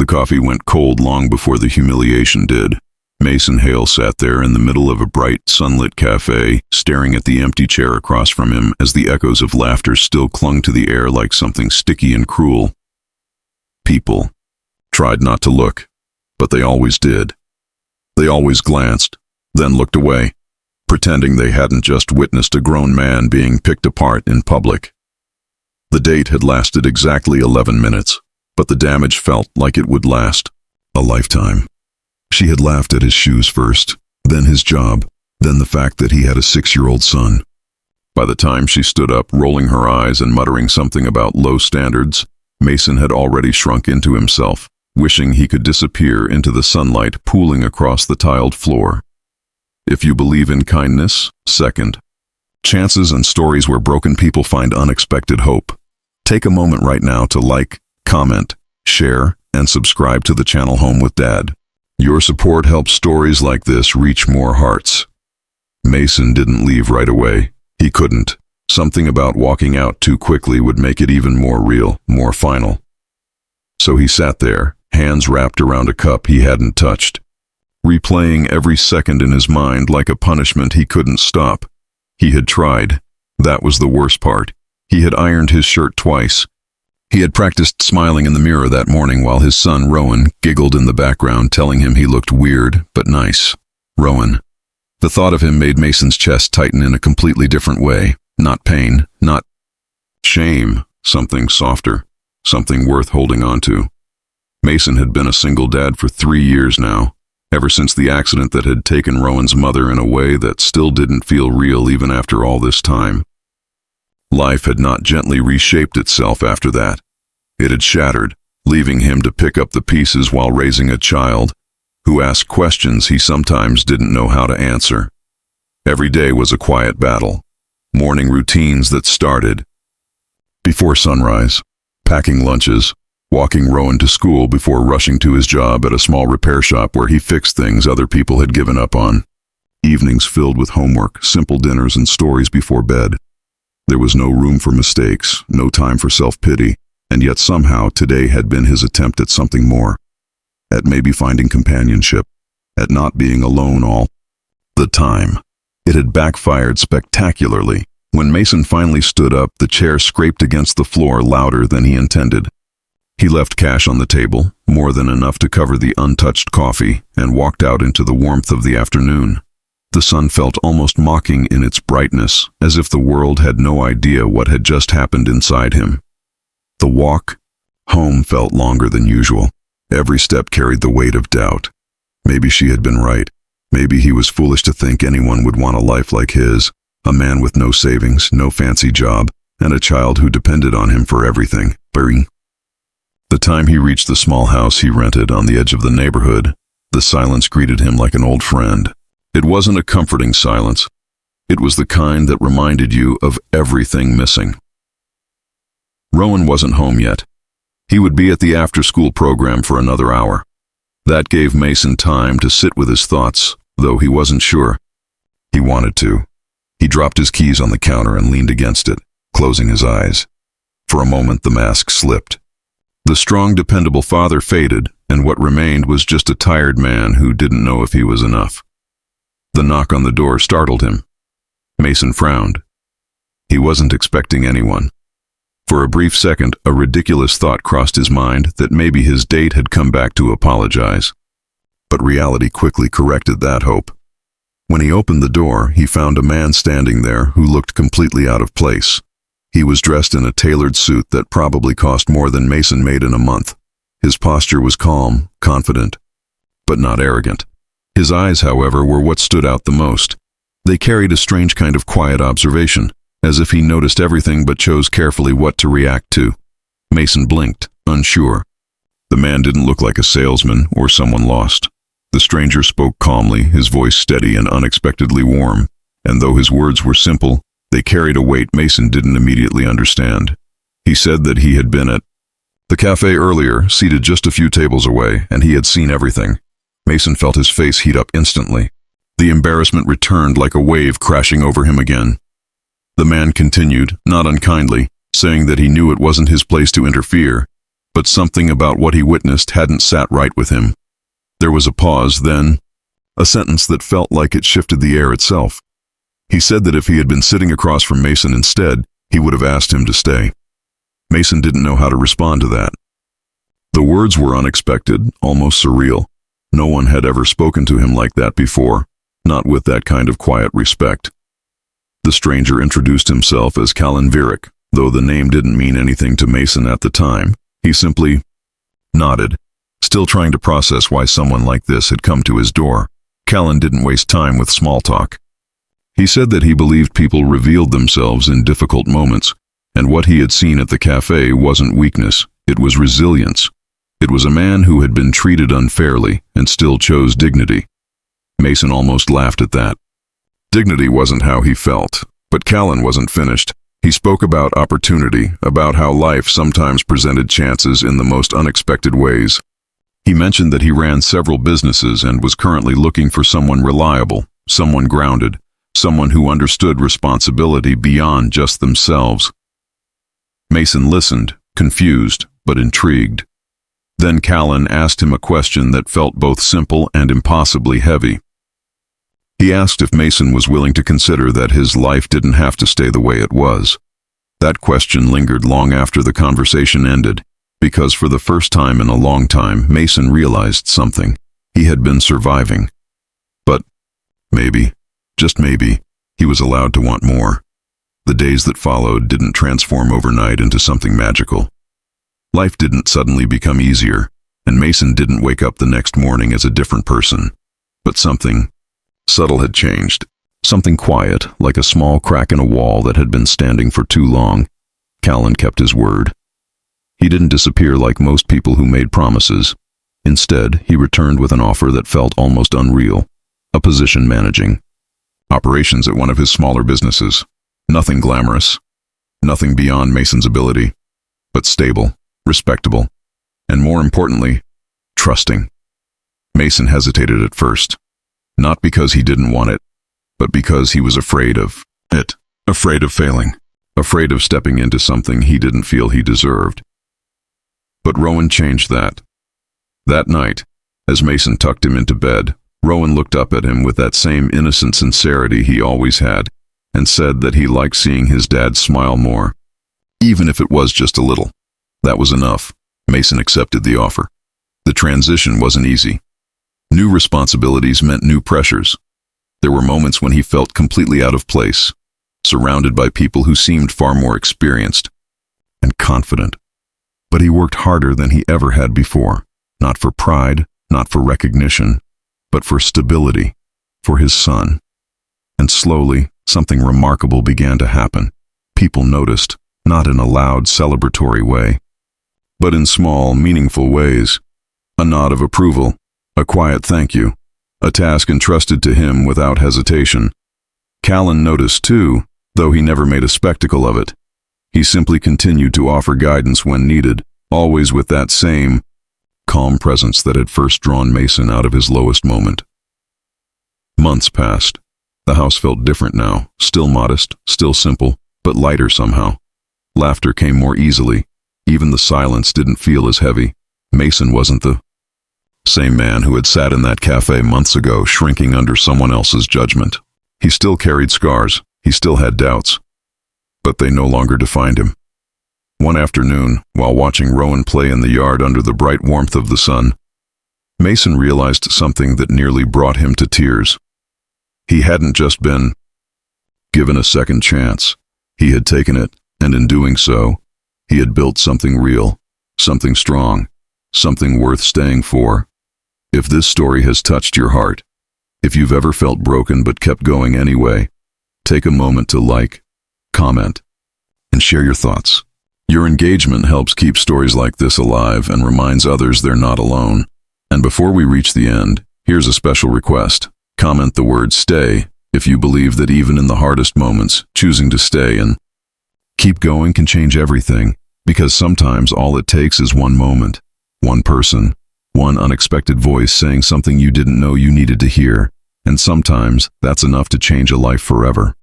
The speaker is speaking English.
The coffee went cold long before the humiliation did. Mason Hale sat there in the middle of a bright, sunlit cafe, staring at the empty chair across from him as the echoes of laughter still clung to the air like something sticky and cruel. People tried not to look, but they always did. They always glanced, then looked away, pretending they hadn't just witnessed a grown man being picked apart in public. The date had lasted exactly 11 minutes, but the damage felt like it would last a lifetime. She had laughed at his shoes first, then his job, then the fact that he had a 6-year-old son. By the time she stood up, rolling her eyes and muttering something about low standards, Mason had already shrunk into himself, wishing he could disappear into the sunlight pooling across the tiled floor. If you believe in kindness, second. Chances and stories where broken people find unexpected hope. Take a moment right now to like, comment, share, and subscribe to the channel Home with Dad. Your support helps stories like this reach more hearts. Mason didn't leave right away. He couldn't. Something about walking out too quickly would make it even more real, more final. So he sat there, hands wrapped around a cup he hadn't touched, replaying every second in his mind like a punishment he couldn't stop. He had tried. That was the worst part. He had ironed his shirt twice. He had practiced smiling in the mirror that morning while his son, Rowan, giggled in the background, telling him he looked weird but nice. Rowan. The thought of him made Mason's chest tighten in a completely different way. Not pain, not shame, something softer, something worth holding on to. Mason had been a single dad for 3 years now, ever since the accident that had taken Rowan's mother in a way that still didn't feel real even after all this time. Life had not gently reshaped itself after that. It had shattered, leaving him to pick up the pieces while raising a child who asked questions he sometimes didn't know how to answer. Every day was a quiet battle, morning routines that started before sunrise, packing lunches, walking Rowan to school before rushing to his job at a small repair shop where he fixed things other people had given up on. Evenings filled with homework, simple dinners, and stories before bed. There was no room for mistakes, no time for self-pity, and yet somehow today had been his attempt at something more. At maybe finding companionship, at not being alone all the time. It had backfired spectacularly. When Mason finally stood up, the chair scraped against the floor louder than he intended. He left cash on the table, more than enough to cover the untouched coffee, and walked out into the warmth of the afternoon. The sun felt almost mocking in its brightness, as if the world had no idea what had just happened inside him. The walk home felt longer than usual. Every step carried the weight of doubt. Maybe she had been right. Maybe he was foolish to think anyone would want a life like his, a man with no savings, no fancy job, and a child who depended on him for everything. The time he reached the small house he rented on the edge of the neighborhood, the silence greeted him like an old friend. It wasn't a comforting silence. It was the kind that reminded you of everything missing. Rowan wasn't home yet. He would be at the after-school program for another hour. That gave Mason time to sit with his thoughts, though he wasn't sure. He wanted to. He dropped his keys on the counter and leaned against it, closing his eyes. For a moment, the mask slipped. The strong, dependable father faded, and what remained was just a tired man who didn't know if he was enough. The knock on the door startled him. Mason frowned. He wasn't expecting anyone. For a brief second, a ridiculous thought crossed his mind that maybe his date had come back to apologize. But reality quickly corrected that hope. When he opened the door, he found a man standing there who looked completely out of place. He was dressed in a tailored suit that probably cost more than Mason made in a month. His posture was calm, confident, but not arrogant. His eyes, however, were what stood out the most. They carried a strange kind of quiet observation, as if he noticed everything but chose carefully what to react to. Mason blinked, unsure. The man didn't look like a salesman or someone lost. The stranger spoke calmly, his voice steady and unexpectedly warm, and though his words were simple, they carried a weight Mason didn't immediately understand. He said that he had been at the café earlier, seated just a few tables away, and he had seen everything. Mason felt his face heat up instantly. The embarrassment returned like a wave crashing over him again. The man continued, not unkindly, saying that he knew it wasn't his place to interfere. but something about what he witnessed hadn't sat right with him. There was a pause, then a sentence that felt like it shifted the air itself. He said that if he had been sitting across from Mason instead, he would have asked him to stay. Mason didn't know how to respond to that. The words were unexpected, almost surreal. No one had ever spoken to him like that before, not with that kind of quiet respect. The stranger introduced himself as Callan Vierick, though the name didn't mean anything to Mason at the time. He simply nodded, still trying to process why someone like this had come to his door. Callan didn't waste time with small talk. He said that he believed people revealed themselves in difficult moments, and what he had seen at the cafe wasn't weakness, it was resilience. It was a man who had been treated unfairly and still chose dignity. Mason almost laughed at that. Dignity wasn't how he felt, but Callan wasn't finished. He spoke about opportunity, about how life sometimes presented chances in the most unexpected ways. He mentioned that he ran several businesses and was currently looking for someone reliable, someone grounded, someone who understood responsibility beyond just themselves. Mason listened, confused but intrigued. Then Callan asked him a question that felt both simple and impossibly heavy. He asked if Mason was willing to consider that his life didn't have to stay the way it was. That question lingered long after the conversation ended, because for the first time in a long time, Mason realized something. He had been surviving. But maybe, just maybe, he was allowed to want more. The days that followed didn't transform overnight into something magical. Life didn't suddenly become easier, and Mason didn't wake up the next morning as a different person. But something subtle had changed. Something quiet, like a small crack in a wall that had been standing for too long. Callan kept his word. He didn't disappear like most people who made promises. Instead, he returned with an offer that felt almost unreal. A position managing operations at one of his smaller businesses. Nothing glamorous. Nothing beyond Mason's ability. But stable, respectable, and more importantly, trusting. Mason hesitated at first. Not because he didn't want it, but because he was afraid of it. Afraid of failing. Afraid of stepping into something he didn't feel he deserved. But Rowan changed that. That night, as Mason tucked him into bed, Rowan looked up at him with that same innocent sincerity he always had, and said that he liked seeing his dad smile more. Even if it was just a little. That was enough. Mason accepted the offer. The transition wasn't easy. New responsibilities meant new pressures. There were moments when he felt completely out of place, surrounded by people who seemed far more experienced and confident. But he worked harder than he ever had before, not for pride, not for recognition, but for stability, for his son. And slowly, something remarkable began to happen. People noticed, not in a loud, celebratory way, but in small, meaningful ways. A nod of approval, a quiet thank you, a task entrusted to him without hesitation. Callan noticed too, though he never made a spectacle of it. He simply continued to offer guidance when needed, always with that same calm presence that had first drawn Mason out of his lowest moment. Months passed. The house felt different now, still modest, still simple, but lighter somehow. Laughter came more easily. Even the silence didn't feel as heavy. Mason wasn't the same man who had sat in that cafe months ago, shrinking under someone else's judgment. He still carried scars. He still had doubts. But they no longer defined him. One afternoon, while watching Rowan play in the yard under the bright warmth of the sun, Mason realized something that nearly brought him to tears. He hadn't just been given a second chance. He had taken it, and in doing so, he had built something real, something strong, something worth staying for. If this story has touched your heart, if you've ever felt broken but kept going anyway, take a moment to like, comment, and share your thoughts. Your engagement helps keep stories like this alive and reminds others they're not alone. And before we reach the end, here's a special request. Comment the word "stay" if you believe that even in the hardest moments, choosing to stay and keep going can change everything, because sometimes all it takes is one moment, one person, one unexpected voice saying something you didn't know you needed to hear, and sometimes that's enough to change a life forever.